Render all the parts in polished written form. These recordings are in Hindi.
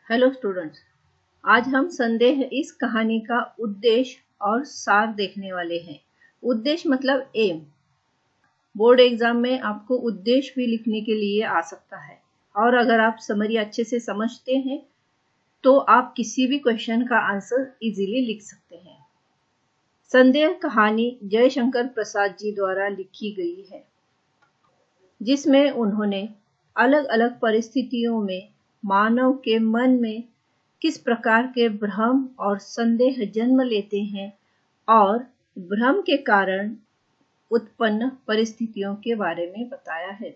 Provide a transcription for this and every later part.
हेलो स्टूडेंट्स, आज हम संदेह इस कहानी का उद्देश्य और सार देखने वाले हैं। उद्देश्य मतलब एम। बोर्ड एग्जाम में आपको उद्देश्य भी लिखने के लिए आ सकता है, और अगर आप समरी अच्छे से समझते हैं तो आप किसी भी क्वेश्चन का आंसर इजीली लिख सकते हैं। संदेह कहानी जयशंकर प्रसाद जी द्वारा लिखी गई है, जिसमें उन्होंने अलग अलग परिस्थितियों में मानव के मन में किस प्रकार के भ्रम और संदेह जन्म लेते हैं और भ्रम के कारण उत्पन्न परिस्थितियों के बारे में बताया है।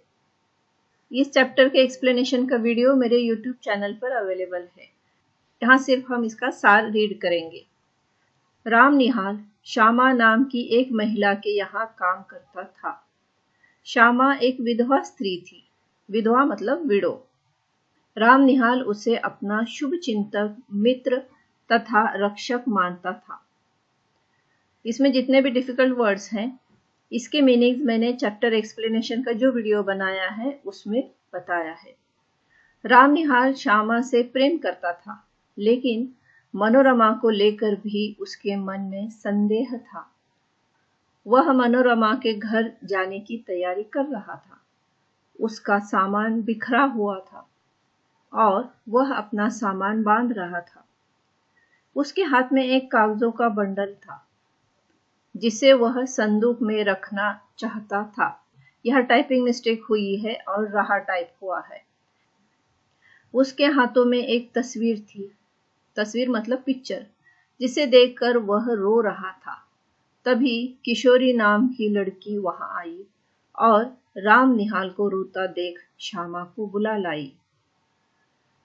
इस चैप्टर के एक्सप्लेनेशन का वीडियो मेरे YouTube चैनल पर अवेलेबल है। यहाँ सिर्फ हम इसका सार रीड करेंगे। राम निहाल श्यामा नाम की एक महिला के यहाँ काम करता था। श्यामा एक विधवा स्त्री थी। विधवा मतलब विडो। राम निहाल उसे अपना शुभ चिंतक, मित्र तथा रक्षक मानता था। इसमें जितने भी डिफिकल्ट वर्ड्स हैं, इसके मीनिंग्स मैंने चैप्टर एक्सप्लेनेशन का जो वीडियो बनाया है उसमें बताया है। राम निहाल श्यामा से प्रेम करता था, लेकिन मनोरमा को लेकर भी उसके मन में संदेह था। वह मनोरमा के घर जाने की तैयारी कर रहा था। उसका सामान बिखरा हुआ था और वह अपना सामान बांध रहा था। उसके हाथ में एक कागजों का बंडल था, जिसे वह संदूक में रखना चाहता था। यह टाइपिंग मिस्टेक हुई है और रहा टाइप हुआ है। उसके हाथों में एक तस्वीर थी। तस्वीर मतलब पिक्चर, जिसे देखकर वह रो रहा था। तभी किशोरी नाम की लड़की वहां आई और राम निहाल को रोता देख श्यामा को बुला लाई।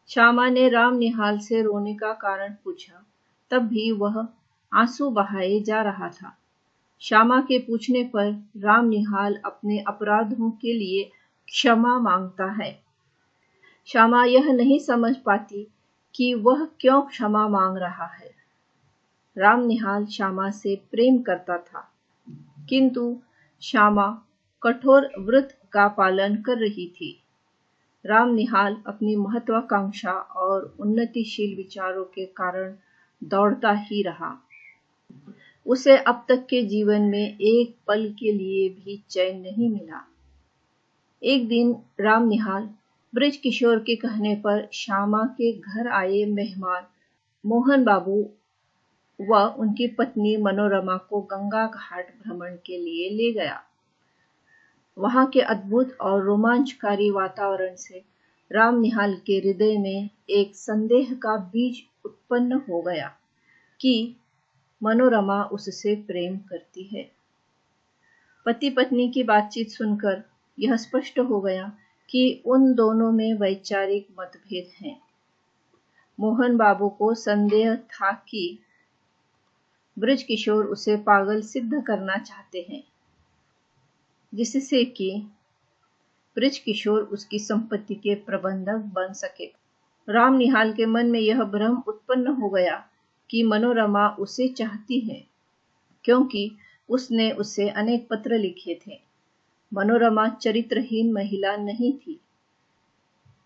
श्यामा ने राम निहाल से रोने का कारण पूछा, तब भी वह आंसू बहाए जा रहा था। श्यामा के पूछने पर राम निहाल अपने अपराधों के लिए क्षमा मांगता है। श्यामा यह नहीं समझ पाती कि वह क्यों क्षमा मांग रहा है। राम निहाल श्यामा से प्रेम करता था, किंतु श्यामा कठोर व्रत का पालन कर रही थी। राम निहाल अपनी महत्वाकांक्षा और उन्नतिशील विचारों के कारण दौड़ता ही रहा। उसे अब तक के जीवन में एक पल के लिए भी चैन नहीं मिला। एक दिन राम निहाल ब्रज किशोर के कहने पर श्यामा के घर आए मेहमान मोहन बाबू व उनकी पत्नी मनोरमा को गंगा घाट भ्रमण के लिए ले गया। वहां के अद्भुत और रोमांचकारी वातावरण से राम निहाल के हृदय में एक संदेह का बीज उत्पन्न हो गया कि मनोरमा उससे प्रेम करती है। पति पत्नी की बातचीत सुनकर यह स्पष्ट हो गया कि उन दोनों में वैचारिक मतभेद हैं। मोहन बाबू को संदेह था कि ब्रज किशोर उसे पागल सिद्ध करना चाहते हैं, जिससे कि ब्रज किशोर उसकी संपत्ति के प्रबंधक बन सके। राम निहाल के मन में यह भ्रम उत्पन्न हो गया कि मनोरमा उसे चाहती है, क्योंकि उसने उसे अनेक पत्र लिखे थे। मनोरमा चरित्रहीन महिला नहीं थी।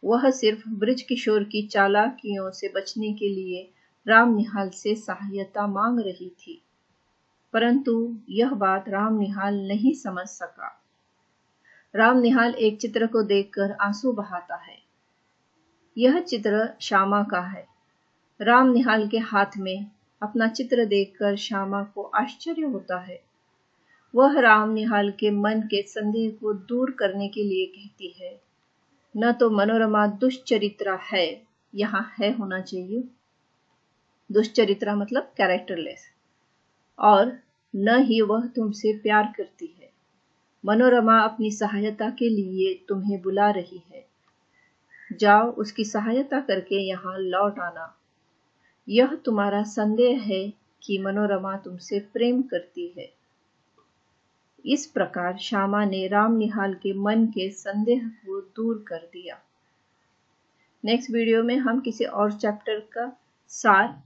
वह सिर्फ ब्रज किशोर की चालाकियों से बचने के लिए राम निहाल से सहायता मांग रही थी, परंतु यह बात राम निहाल नहीं समझ सका। राम निहाल एक चित्र को देखकर आंसू बहाता है। यह चित्र श्यामा का है। राम निहाल के हाथ में अपना चित्र देखकर श्यामा को आश्चर्य होता है। वह राम निहाल के मन के संदेह को दूर करने के लिए कहती है, न तो मनोरमा दुष्चरित्रा है, यहाँ है होना चाहिए। दुष्चरित्रा मतलब कैरेक्टरलेस, और न ही वह तुमसे प्यार करती है। मनोरमा अपनी सहायता के लिए तुम्हें बुला रही है। जाओ, उसकी सहायता करके यहाँ लौट आना। यह तुम्हारा संदेह है कि मनोरमा तुमसे प्रेम करती है। इस प्रकार श्यामा ने राम निहाल के मन के संदेह को दूर कर दिया। नेक्स्ट वीडियो में हम किसी और चैप्टर का सार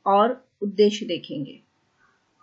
और उद्देश्य देखेंगे।